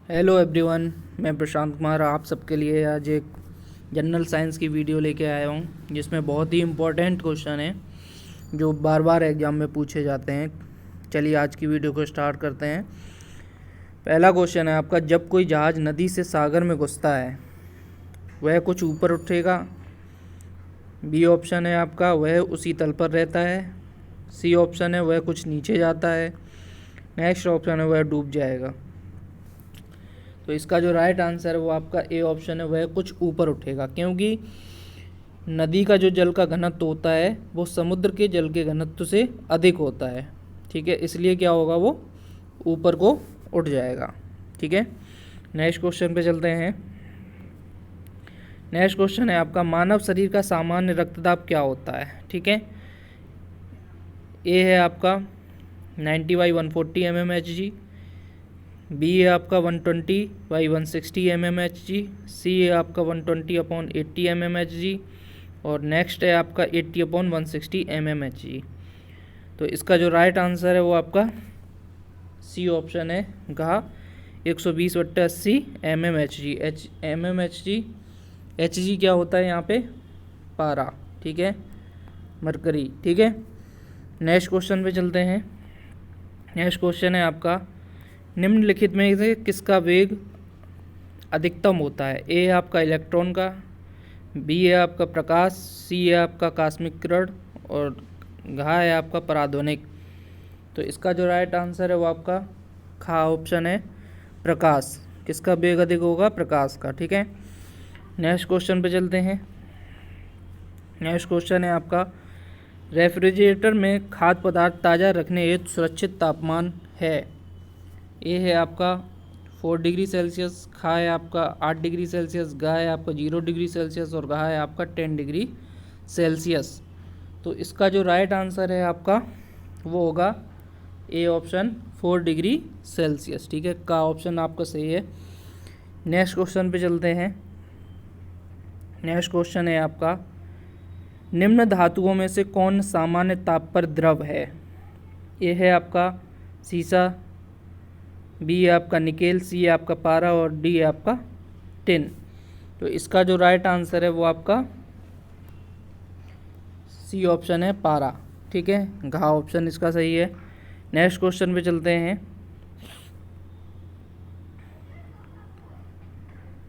Hello everyone, मैं प्रशांत कुमार आप सबके लिए आज एक जनरल साइंस की वीडियो लेके आया हूँ जिसमें बहुत ही इम्पोर्टेंट क्वेश्चन है जो बार बार एग्ज़ाम में पूछे जाते हैं। चलिए आज की वीडियो को स्टार्ट करते हैं। पहला क्वेश्चन है आपका, जब कोई जहाज़ नदी से सागर में घुसता है वह कुछ ऊपर उठेगा। बी ऑप्शन है आपका, वह उसी तल पर रहता है। सी ऑप्शन है वह कुछ नीचे जाता है। नेक्स्ट ऑप्शन है वह डूब जाएगा। तो इसका जो राइट आंसर है वो आपका ए ऑप्शन है, वह कुछ ऊपर उठेगा, क्योंकि नदी का जो जल का घनत्व होता है वो समुद्र के जल के घनत्व से अधिक होता है। ठीक है, इसलिए क्या होगा, वो ऊपर को उठ जाएगा। ठीक है, नेक्स्ट क्वेश्चन पे चलते हैं। नेक्स्ट क्वेश्चन है आपका, मानव शरीर का सामान्य रक्तदाब क्या होता है। ठीक है, ए है आपका 90/140 mmHg, बी है आपका 120/160 mmHg, सी है आपका 120/80 mmHg और नेक्स्ट है आपका 80/160 mmHg। तो इसका जो राइट आंसर है वो आपका सी ऑप्शन है, कहा 120/80 mmHg। mmHg Hg क्या होता है यहाँ पे, पारा। ठीक है, मरकरी। ठीक है, नेक्स्ट क्वेश्चन पे चलते हैं। नेक्स्ट क्वेश्चन है आपका, निम्नलिखित में से किसका वेग अधिकतम होता है। ए है आपका इलेक्ट्रॉन का, बी है आपका प्रकाश, सी है आपका कॉस्मिक किरण और घा है आपका पराध्वनिक। तो इसका जो राइट आंसर है वो आपका खा ऑप्शन है, प्रकाश। किसका वेग अधिक होगा, प्रकाश का। ठीक है, नेक्स्ट क्वेश्चन पे चलते हैं। नेक्स्ट क्वेश्चन है आपका, रेफ्रिजरेटर में खाद्य पदार्थ ताज़ा रखने हेतु सुरक्षित तापमान है। ए है आपका 4 डिग्री सेल्सियस, खा है आपका 8 डिग्री सेल्सियस, गा है आपका 0 डिग्री सेल्सियस और घा है आपका 10 डिग्री सेल्सियस। तो इसका जो राइट आंसर है आपका वो होगा ए ऑप्शन 4 डिग्री सेल्सियस। ठीक है, का ऑप्शन आपका सही है। नेक्स्ट क्वेश्चन पे चलते हैं। नेक्स्ट क्वेश्चन है आपका, निम्न धातुओं में से कौन सामान्य ताप पर द्रव है। ए है आपका सीसा, बी है आपका निकेल, सी है आपका पारा और डी है आपका टिन। तो इसका जो राइट आंसर है वो आपका सी ऑप्शन है, पारा। ठीक है, घा ऑप्शन इसका सही है। नेक्स्ट क्वेश्चन पे चलते हैं।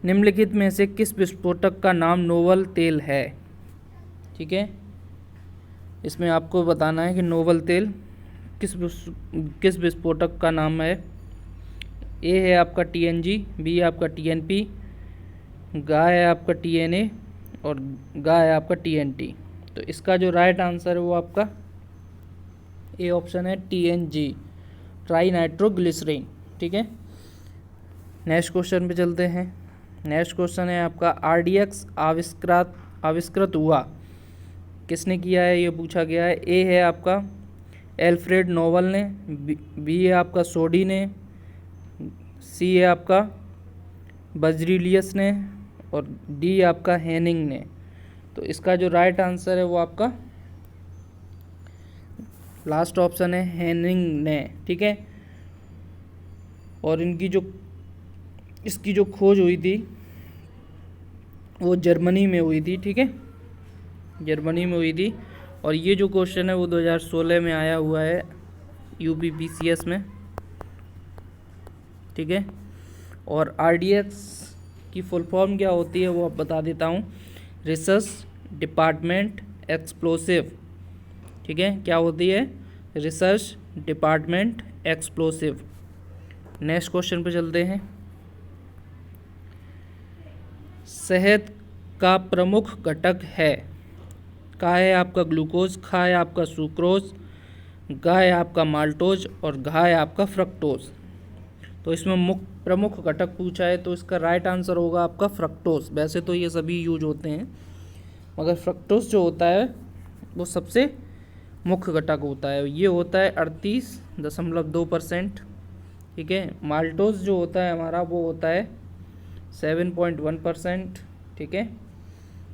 निम्नलिखित में से किस विस्फोटक का नाम नोबल तेल है। ठीक है, इसमें आपको बताना है कि नोबल तेल किस विस्फोटक का नाम है। ए है आपका TNG, बी है आपका TNP, गा है आपका TNA और गा है आपका TNT। तो इसका जो राइट आंसर है वो आपका ए ऑप्शन है, TNG, ट्राई नाइट्रोग्लिसरीन। ठीक है, नेक्स्ट क्वेश्चन पे चलते हैं। नेक्स्ट क्वेश्चन है आपका, RDX आविष्कृत हुआ किसने किया है, ये पूछा गया है। ए है आपका एल्फ्रेड नोबल ने, बी है आपका सोडी ने, सी है आपका बजरीलियस ने और डी आपका हेनिंग ने। तो इसका जो राइट आंसर है वो आपका लास्ट ऑप्शन है, हेनिंग ने। ठीक है, और इसकी जो खोज हुई थी वो जर्मनी में हुई थी। ठीक है, जर्मनी में हुई थी। और ये जो क्वेश्चन है वो 2016 में आया हुआ है UPPCS में। ठीक है, और RDX की फुल फॉर्म क्या होती है वो अब बता देता हूँ, रिसर्च डिपार्टमेंट एक्सप्लोसिव। ठीक है, क्या होती है, research department explosive. Next question पे चलते हैं। शहद का प्रमुख घटक है। का है आपका ग्लूकोज, खा है आपका सुक्रोज, गा है आपका माल्टोज और घा है आपका फ्रक्टोज। तो इसमें प्रमुख घटक पूछा है तो इसका राइट आंसर होगा आपका फ्रक्टोज। वैसे तो ये सभी यूज होते हैं मगर फ्रक्टोज जो होता है वो सबसे मुख्य घटक होता है। ये होता है 38.2%। ठीक है, माल्टोज जो होता है हमारा वो होता है 7.1%। ठीक है,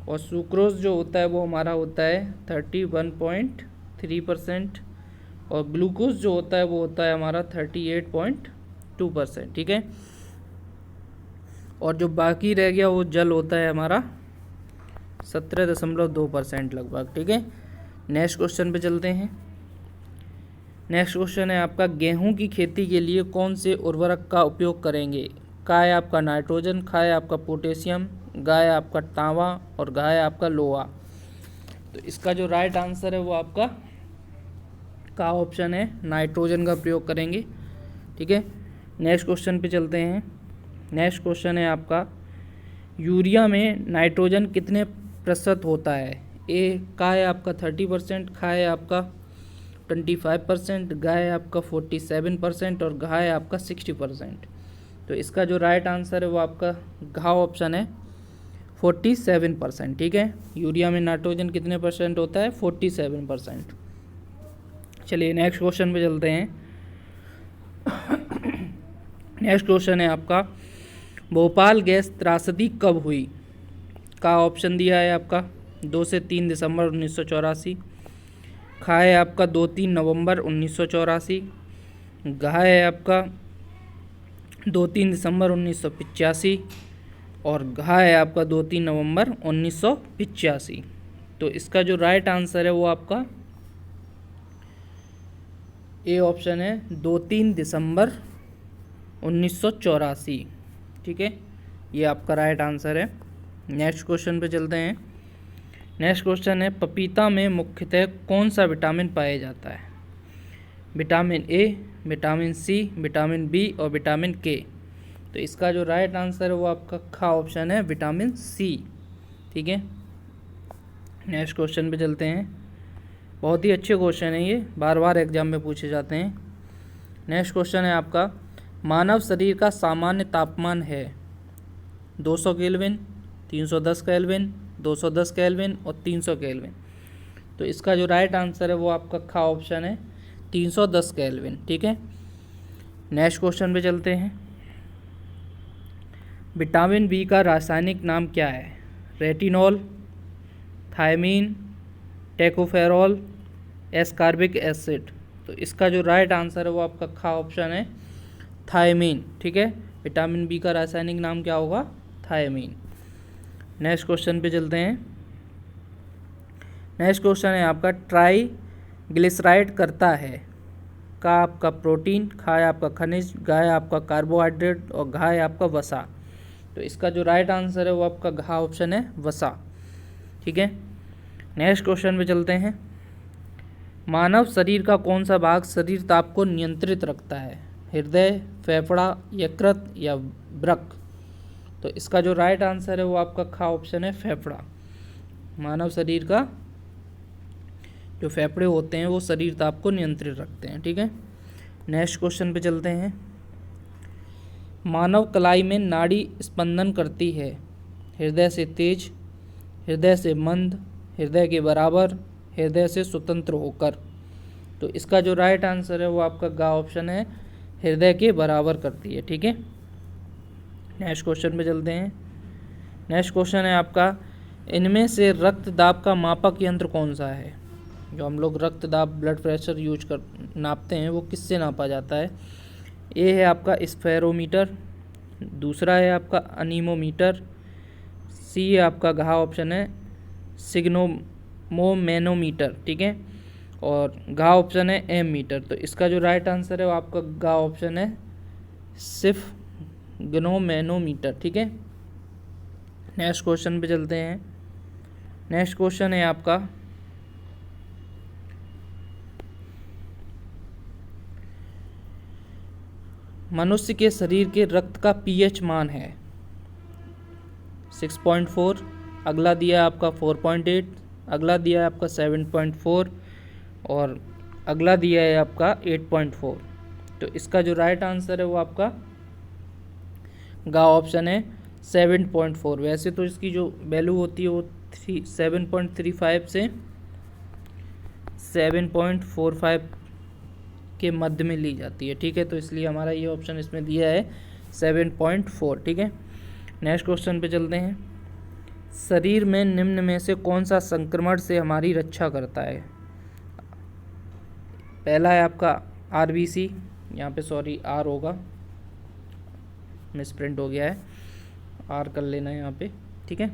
और सुक्रोज जो होता है वो हमारा होता है 31.3% और ग्लूकोज जो होता है वो होता है हमारा 38.2%। ठीक है, और जो बाकी रह गया वो जल होता है हमारा 17.2% लगभग। ठीक है, नेक्स्ट क्वेश्चन पे चलते हैं। नेक्स्ट क्वेश्चन है आपका, गेहूं की खेती के लिए कौन से उर्वरक का उपयोग करेंगे? का है आपका नाइट्रोजन, खा है आपका पोटेशियम, गा है आपका तांबा और घा है आपका लोहा। तो इसका जो राइट आंसर है वो आपका का ऑप्शन है, नाइट्रोजन का प्रयोग करेंगे। ठीक है, नेक्स्ट क्वेश्चन पे चलते हैं। नेक्स्ट क्वेश्चन है आपका, यूरिया में नाइट्रोजन कितने प्रतिशत होता है? ए का है आपका 30%, खा है आपका 25%, गा है आपका 47% और घा है आपका 60%। तो इसका जो राइट आंसर है वो आपका घा ऑप्शन है, 47%। ठीक है, यूरिया में नाइट्रोजन कितने परसेंट होता है? 47%। चलिए नेक्स्ट क्वेश्चन पे चलते हैं। नेक्स्ट क्वेश्चन है आपका, भोपाल गैस त्रासदी कब हुई? का ऑप्शन दिया है आपका 2 से 3 दिसंबर 1984, खा है आपका 2-3 नवंबर 1984, घा है आपका 2-3 दिसंबर 1985 और घा है आपका 2-3 नवंबर 1985। तो इसका जो राइट आंसर है वो आपका ए ऑप्शन है, 2-3 दिसंबर 1984। ठीक है, ये आपका राइट आंसर है। नेक्स्ट क्वेश्चन पे चलते हैं। नेक्स्ट क्वेश्चन है, पपीता में मुख्यतः कौन सा विटामिन पाया जाता है? Vitamin A, vitamin C, vitamin B और विटामिन के। तो इसका जो राइट आंसर है वो आपका खा ऑप्शन है, विटामिन सी। ठीक है, नेक्स्ट क्वेश्चन पे चलते हैं। बहुत ही अच्छे क्वेश्चन है ये, बार बार एग्जाम में पूछे जाते हैं। नेक्स्ट क्वेश्चन है आपका, मानव शरीर का सामान्य तापमान है 200 केल्विन, 310 केल्विन, 210 केल्विन और 300 केल्विन। तो इसका जो राइट आंसर है वो आपका खा ऑप्शन है, 310 केल्विन। ठीक है, नेक्स्ट क्वेश्चन पे चलते हैं। विटामिन बी का रासायनिक नाम क्या है? Retinol, thiamine, tocopherol, ascorbic acid. तो इसका जो राइट आंसर है वो आपका खा ऑप्शन है, थायमीन। ठीक है, विटामिन बी का रासायनिक नाम क्या होगा? थायमीन। नेक्स्ट क्वेश्चन पे चलते हैं। नेक्स्ट क्वेश्चन है आपका, ट्राईग्लिसराइड करता है? का आपका प्रोटीन, खा है आपका खनिज, गा है आपका कार्बोहाइड्रेट और घा है आपका वसा। तो इसका जो राइट आंसर है वो आपका घा ऑप्शन है, वसा। ठीक है, नेक्स्ट क्वेश्चन पे चलते हैं। मानव शरीर का कौन सा भाग शरीर ताप को नियंत्रित रखता है? हृदय, फेफड़ा, यकृत या वृक्क। तो इसका जो राइट आंसर है वो आपका खा ऑप्शन है, फेफड़ा। मानव शरीर का जो फेफड़े होते हैं वो शरीर ताप को नियंत्रित रखते हैं। ठीक है, नेक्स्ट क्वेश्चन पे चलते हैं। मानव कलाई में नाड़ी स्पंदन करती है हृदय से तेज, हृदय से मंद, हृदय के बराबर, हृदय से स्वतंत्र होकर। तो इसका जो राइट आंसर है वो आपका गा ऑप्शन है, हृदय के बराबर करती है। ठीक है, नेक्स्ट क्वेश्चन पे चलते हैं। नेक्स्ट क्वेश्चन है आपका, इनमें से रक्त दाब का मापक यंत्र कौन सा है? जो हम लोग रक्त दाब, ब्लड प्रेशर यूज कर नापते हैं वो किससे नापा जाता है? ए है आपका स्फेरोमीटर, दूसरा है आपका अनीमोमीटर, सी है आपका घा ऑप्शन है सिग्नोमोमेनोमीटर। ठीक है, और घा ऑप्शन है एम मीटर। तो इसका जो राइट आंसर है वो आपका घा ऑप्शन है सिग्नोमेनोमीटर। ठीक है, नेक्स्ट क्वेश्चन पे चलते हैं। नेक्स्ट क्वेश्चन है आपका, मनुष्य के शरीर के रक्त का पीएच मान है 6.4, अगला दिया है आपका 4.8, अगला दिया है आपका 7.4 और अगला दिया है आपका 8.4। तो इसका जो राइट आंसर है वो आपका गा ऑप्शन है 7.4। वैसे तो इसकी जो वैल्यू होती है वो 7.35 से 7.45 के मध्य में ली जाती है। ठीक है, तो इसलिए हमारा ये ऑप्शन इसमें दिया है 7.4। ठीक है, नेक्स्ट क्वेश्चन पे चलते हैं। शरीर में निम्न में से कौन सा संक्रमण से हमारी रक्षा करता है? पहला है आपका आरबीसी, यहाँ पे सॉरी आर होगा, मिसप्रिंट हो गया है। आर कर लेना है यहाँ पे, ठीक है।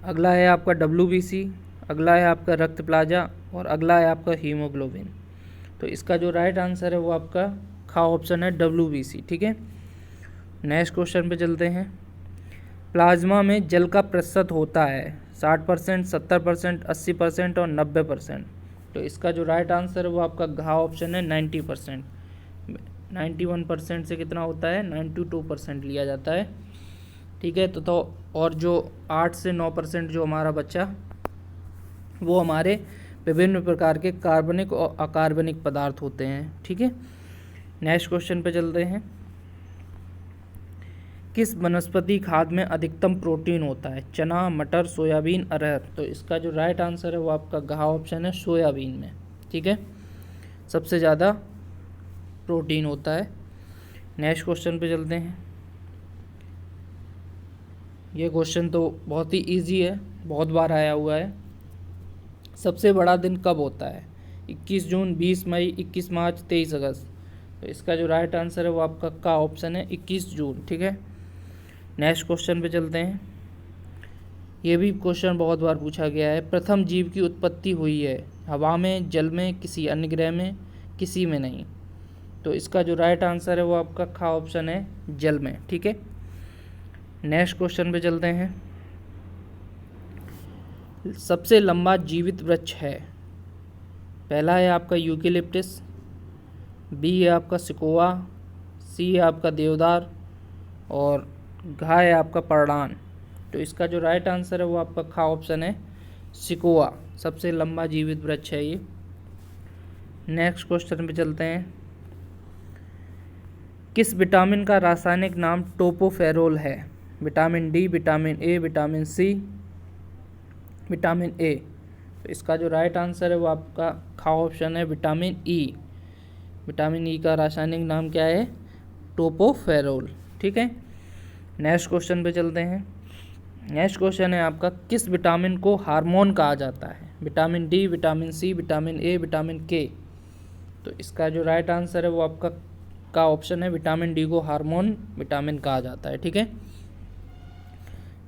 अगला है आपका WBC, अगला है आपका रक्त प्लाजा और अगला है आपका हीमोग्लोबिन। तो इसका जो राइट आंसर है वो आपका खा ऑप्शन है WBC, ठीक है। नेक्स्ट क्वेश्चन पे चलते हैं। प्लाज्मा में जल का प्रतिशत होता है 60%, 70%, 80% और 90%। तो इसका जो राइट आंसर है वो आपका घा ऑप्शन है 90%। 91% से कितना होता है, 92% लिया जाता है, ठीक है। तो और जो 8 से 9% जो हमारा बच्चा वो हमारे विभिन्न प्रकार के कार्बनिक और अकार्बनिक पदार्थ होते हैं, ठीक है। नेक्स्ट क्वेश्चन पे चलते हैं। किस वनस्पति खाद में अधिकतम प्रोटीन होता है, चना, मटर, सोयाबीन, अरहर। तो इसका जो राइट आंसर है वो आपका घा ऑप्शन है सोयाबीन में, ठीक है। सबसे ज़्यादा प्रोटीन होता है। नेक्स्ट क्वेश्चन पे चलते हैं। ये क्वेश्चन तो बहुत ही इजी है, बहुत बार आया हुआ है। सबसे बड़ा दिन कब होता है, 21 जून, 20 मई, 21 मार्च, 23 अगस्त। तो इसका जो राइट आंसर है वो आपका का ऑप्शन है 21 जून, ठीक है। नेक्स्ट क्वेश्चन पे चलते हैं। ये भी क्वेश्चन बहुत बार पूछा गया है। प्रथम जीव की उत्पत्ति हुई है हवा में, जल में, किसी अन्य ग्रह में, किसी में नहीं। तो इसका जो राइट आंसर है वो आपका खा ऑप्शन है जल में, ठीक है। नेक्स्ट क्वेश्चन पे चलते हैं। सबसे लंबा जीवित वृक्ष है, पहला है आपका यूकेलिप्टस, बी है आपका सिकोआ, सी है आपका देवदार और घा है आपका परडान। तो इसका जो राइट आंसर है वो आपका खा ऑप्शन है सिकोआ, सबसे लंबा जीवित वृक्ष है ये। नेक्स्ट क्वेश्चन पे चलते हैं। किस विटामिन का रासायनिक नाम टोकोफेरोल है, vitamin D, vitamin A, vitamin C, vitamin A. तो इसका जो राइट आंसर है वो आपका खा ऑप्शन है विटामिन ई। विटामिन ई का रासायनिक नाम क्या है, टोकोफेरोल, ठीक है। नेक्स्ट क्वेश्चन पे चलते हैं। नेक्स्ट क्वेश्चन है आपका, किस विटामिन को हार्मोन कहा जाता है, vitamin D, vitamin C, vitamin A, vitamin K. तो इसका जो राइट आंसर है वो आपका का ऑप्शन है विटामिन डी को हार्मोन विटामिन कहा जाता है, ठीक है।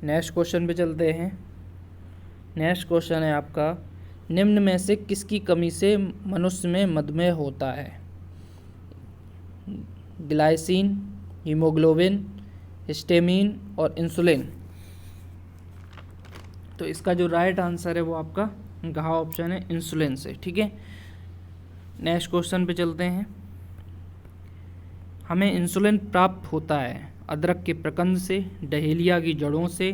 नेक्स्ट क्वेश्चन पे चलते हैं। नेक्स्ट क्वेश्चन है आपका, निम्न में से किसकी कमी से मनुष्य में मधुमेह होता है, ग्लाइसिन, हीमोग्लोबिन, हिस्टामिन और इंसुलिन। तो इसका जो राइट आंसर है वो आपका घा ऑप्शन है इंसुलिन से, ठीक है। नेक्स्ट क्वेश्चन पे चलते हैं। हमें इंसुलिन प्राप्त होता है अदरक के प्रकंद से, डहेलिया की जड़ों से,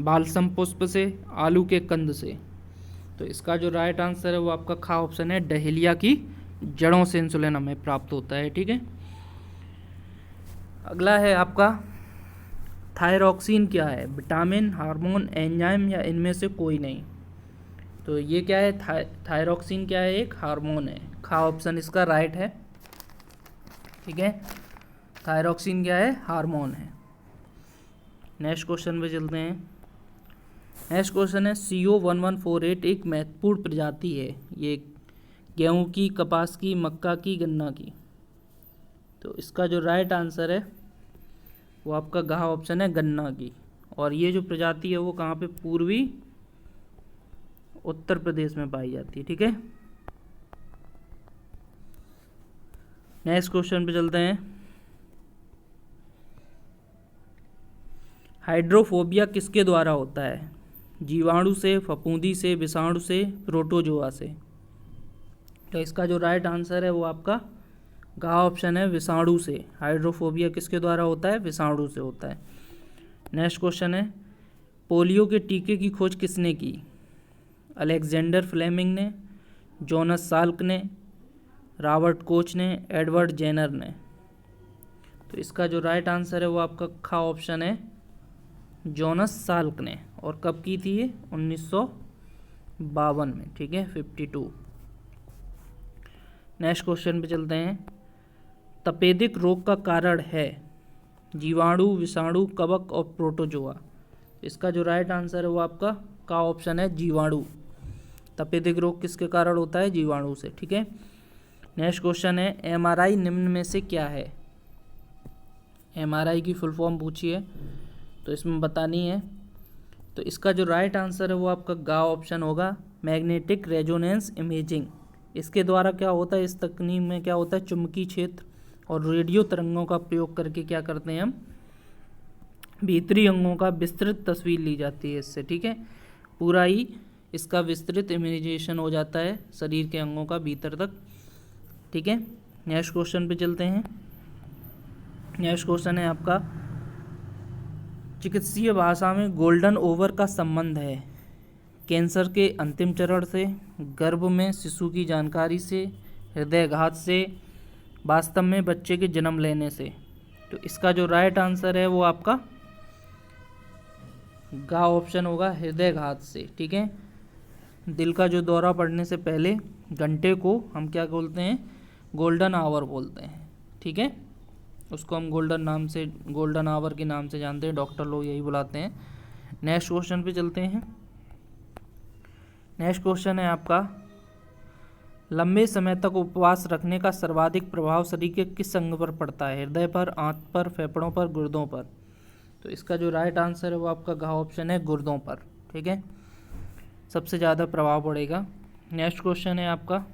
बालसम पुष्प से, आलू के कंद से। तो इसका जो राइट आंसर है वो आपका खा ऑप्शन है डहेलिया की जड़ों से इंसुलिन हमें प्राप्त होता है, ठीक है। अगला है आपका, थायरॉक्सिन क्या है, विटामिन, हार्मोन, एंजाइम या इनमें से कोई नहीं। तो ये क्या है, थायरॉक्सिन क्या है, एक हार्मोन है। खा ऑप्शन इसका राइट है, ठीक है। थायरॉक्सिन क्या है, हार्मोन है। नेक्स्ट क्वेश्चन पे चलते हैं। नेक्स्ट क्वेश्चन है, CO1148 एक महत्वपूर्ण प्रजाति है, ये गेहूं की, कपास की, मक्का की, गन्ना की। तो इसका जो राइट आंसर है वो आपका घा ऑप्शन है गन्ना की। और ये जो प्रजाति है वो कहाँ पे, पूर्वी उत्तर प्रदेश में पाई जाती है, ठीक है। नेक्स्ट क्वेश्चन पे चलते हैं। हाइड्रोफोबिया किसके द्वारा होता है, जीवाणु से, फफूंदी से, विषाणु से, प्रोटोजोआ से। तो इसका जो राइट आंसर है वो आपका घा ऑप्शन है विषाणु से। हाइड्रोफोबिया किसके द्वारा होता है, विषाणु से होता है। नेक्स्ट क्वेश्चन है, पोलियो के टीके की खोज किसने की, अलेक्जेंडर फ्लेमिंग ने, जोनस साल्क ने, रॉबर्ट कोच ने, एडवर्ड जेनर ने। तो इसका जो राइट आंसर है वो आपका खा ऑप्शन है जोनस साल्क ने। और कब की थी ये, 1952 में, ठीक है, 52। नेक्स्ट क्वेश्चन पे चलते हैं। तपेदिक रोग का कारण है जीवाणु, विषाणु, कवक और प्रोटोजोआ। इसका जो राइट आंसर है वो आपका का ऑप्शन है जीवाणु। तपेदिक रोग किसके कारण होता है, जीवाणु से, ठीक है। नेक्स्ट क्वेश्चन है, MRI निम्न में से क्या है, MRI की फुल फॉर्म पूछी है तो इसमें बतानी है। तो इसका जो राइट आंसर है वो आपका गा ऑप्शन होगा, मैग्नेटिक रेजोनेंस इमेजिंग। इसके द्वारा क्या होता है, इस तकनीक में क्या होता है, चुंबकीय क्षेत्र और रेडियो तरंगों का प्रयोग करके क्या करते हैं हम, भीतरी अंगों का विस्तृत तस्वीर ली जाती है इससे। ठीक है, पूरा ही इसका विस्तृत इमेजिनेशन हो जाता है शरीर के अंगों का भीतर तक। ठीक है, नेक्स्ट क्वेश्चन पे चलते हैं। नेक्स्ट क्वेश्चन है आपका, चिकित्सीय भाषा में गोल्डन ओवर का संबंध है कैंसर के अंतिम चरण से, गर्भ में शिशु की जानकारी से, हृदयघात से, वास्तव में बच्चे के जन्म लेने से। तो इसका जो राइट आंसर है वो आपका गा ऑप्शन होगा, हृदयघात से। ठीक है, दिल का जो दौरा पड़ने से पहले घंटे को हम क्या बोलते हैं, गोल्डन आवर बोलते हैं। ठीक है, उसको हम गोल्डन आवर के नाम से जानते हैं, डॉक्टर लोग यही बुलाते हैं। नेक्स्ट क्वेश्चन पे चलते हैं। नेक्स्ट क्वेश्चन है आपका, लंबे समय तक उपवास रखने का सर्वाधिक प्रभाव शरीर के किस अंग पर पड़ता है, हृदय पर, आंत पर, फेफड़ों पर, गुर्दों पर। तो इसका जो राइट आंसर है वो आपका घ ऑप्शन है, गुर्दों पर। ठीक है, सबसे ज़्यादा प्रभाव पड़ेगा। नेक्स्ट क्वेश्चन है आपका,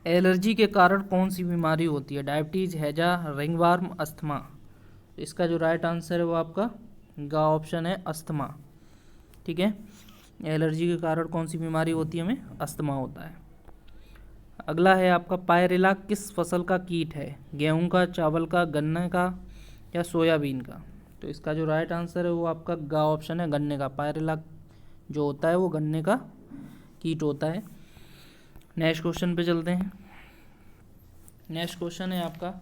एलर्जी के कारण कौन सी बीमारी होती है, डायबिटीज़, हैजा, रिंगवर्म, अस्थमा। तो इसका जो राइट आंसर है वो आपका ग ऑप्शन है, अस्थमा। ठीक है, एलर्जी के कारण कौन सी बीमारी होती है, हमें अस्थमा होता है। अगला है आपका, पायरेला किस फसल का कीट है, गेहूं का, चावल का, गन्ने का या सोयाबीन का। तो इसका जो राइट आंसर है वो आपका ग ऑप्शन है, गन्ने का। पायरेला जो होता है वो गन्ने का कीट होता है। नेक्स्ट क्वेश्चन पे चलते हैं। नेक्स्ट क्वेश्चन है आपका,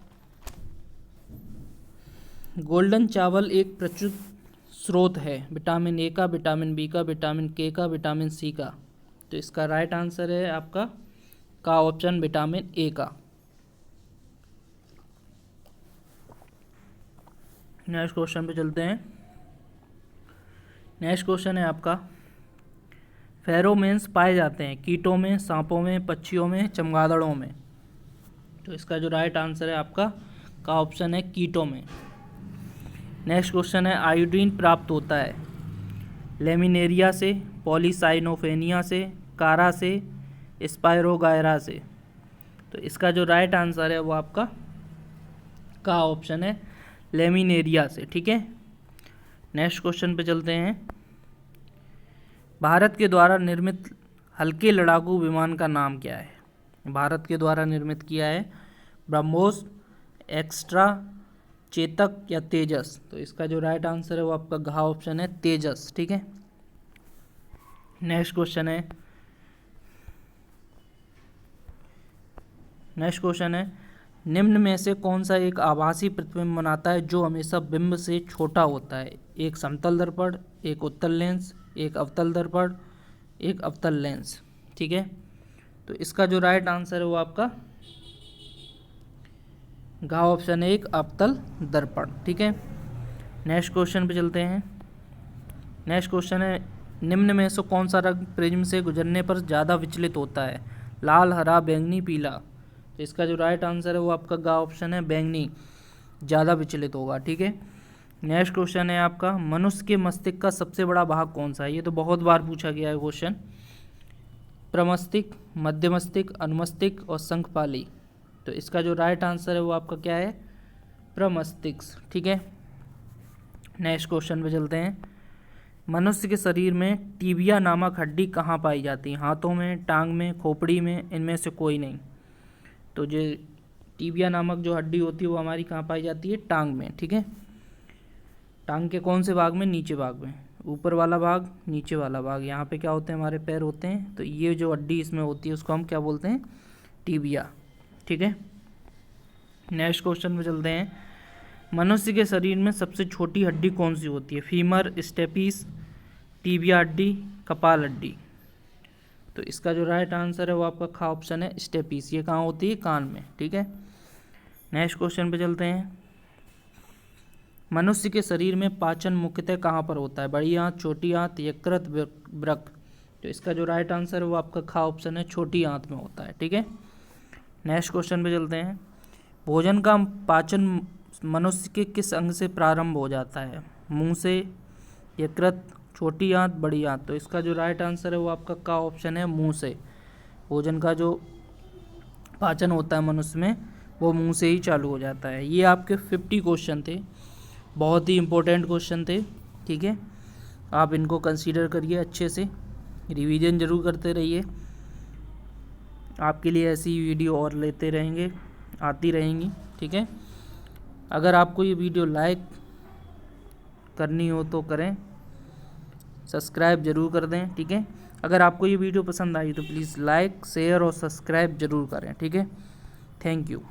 गोल्डन चावल एक प्रचुर स्रोत है विटामिन ए का, विटामिन बी का, विटामिन के का, विटामिन सी का। तो इसका राइट आंसर है आपका का ऑप्शन, विटामिन ए का। नेक्स्ट क्वेश्चन पे चलते हैं। नेक्स्ट क्वेश्चन है आपका, फेरोमेन्स पाए जाते हैं कीटों में, सांपों में, पक्षियों में, चमगादड़ों में। तो इसका जो राइट आंसर है आपका का ऑप्शन है, कीटों में। नेक्स्ट क्वेश्चन है, आयोडीन प्राप्त होता है लेमिनेरिया से, पॉलीसाइनोफेनिया से, कारा से, स्पायरोगायरा से। तो इसका जो राइट आंसर है वो आपका का ऑप्शन है, लेमिनेरिया से। ठीक है, नेक्स्ट क्वेश्चन पे चलते हैं। भारत के द्वारा निर्मित हल्के लड़ाकू विमान का नाम क्या है, भारत के द्वारा निर्मित किया है ब्रह्मोस, एक्स्ट्रा, चेतक या तेजस। तो इसका जो राइट आंसर है वो आपका घ ऑप्शन है, तेजस। ठीक है, नेक्स्ट क्वेश्चन है। नेक्स्ट क्वेश्चन है, निम्न में से कौन सा एक आभासी प्रतिबिंब बनाता है जो हमेशा बिंब से छोटा होता है, एक समतल दर्पण, एक उत्तल लेंस, एक अवतल दर्पण, एक अवतल लेंस। ठीक है, तो इसका जो राइट आंसर है वो आपका घ ऑप्शन है, एक अवतल दर्पण। ठीक है, नेक्स्ट क्वेश्चन पे चलते हैं। नेक्स्ट क्वेश्चन है, निम्न में से कौन सा रंग प्रिज्म से गुजरने पर ज़्यादा विचलित होता है, लाल, हरा, बैंगनी, पीला। तो इसका जो राइट आंसर है वो आपका ग ऑप्शन है, बैंगनी ज़्यादा विचलित होगा। ठीक है, नेक्स्ट क्वेश्चन है आपका, मनुष्य के मस्तिष्क का सबसे बड़ा भाग कौन सा है। ये तो बहुत बार पूछा गया है क्वेश्चन। प्रमस्तिष्क, मध्य मस्तिष्क, अनुमस्तिष्क और शंखपाली। तो इसका जो राइट आंसर है वो आपका क्या है, प्रमस्तिष्क। ठीक है, नेक्स्ट क्वेश्चन पे चलते हैं। मनुष्य के शरीर में टीबिया नामक हड्डी कहाँ पाई जाती है, हाथों में, टांग में, खोपड़ी में, इनमें से कोई नहीं। तो जो टीबिया नामक जो हड्डी होती है वो हमारी कहाँ पाई जाती है, टांग में। ठीक है, टांग के कौन से भाग में, नीचे भाग में, ऊपर वाला भाग, नीचे वाला भाग। यहाँ पे क्या होते हैं, हमारे पैर होते हैं। तो ये जो हड्डी इसमें होती है उसको हम क्या बोलते हैं, टीबिया। ठीक है, नेक्स्ट क्वेश्चन पे चलते हैं। मनुष्य के शरीर में सबसे छोटी हड्डी कौन सी होती है, फीमर, स्टेपिस, टीबिया हड्डी, कपाल हड्डी। तो इसका जो राइट आंसर है वो आपका ख ऑप्शन है, स्टेपिस। ये कहाँ होती है, कान में। ठीक है, नेक्स्ट क्वेश्चन पे चलते हैं। मनुष्य के शरीर में पाचन मुख्यतः कहाँ पर होता है, बड़ी आंत, छोटी आंत, यकृत, वृक्क। तो इसका जो राइट आंसर है वो आपका ख ऑप्शन है, छोटी आंत में होता है। ठीक है, नेक्स्ट क्वेश्चन पे चलते हैं। भोजन का पाचन मनुष्य के किस अंग से प्रारंभ हो जाता है? मुंह से, यकृत, छोटी आंत, बड़ी आंत। तो इसका जो राइट आंसर है वो आपका का ऑप्शन है, मुंह से। भोजन का जो पाचन होता है मनुष्य में वो मुंह से ही चालू हो जाता है। ये आपके 50 क्वेश्चन थे, बहुत ही इम्पोर्टेंट क्वेश्चन थे, ठीक है। आप इनको कंसीडर करिए, अच्छे से रिवीजन ज़रूर करते रहिए। आपके लिए ऐसी वीडियो और लेते रहेंगे, आती रहेंगी, ठीक है। अगर आपको ये वीडियो लाइक करनी हो तो करें, सब्सक्राइब ज़रूर कर दें, ठीक है। अगर आपको ये वीडियो पसंद आई तो प्लीज़ लाइक, शेयर और सब्सक्राइब ज़रूर करें, ठीक है। Thank you.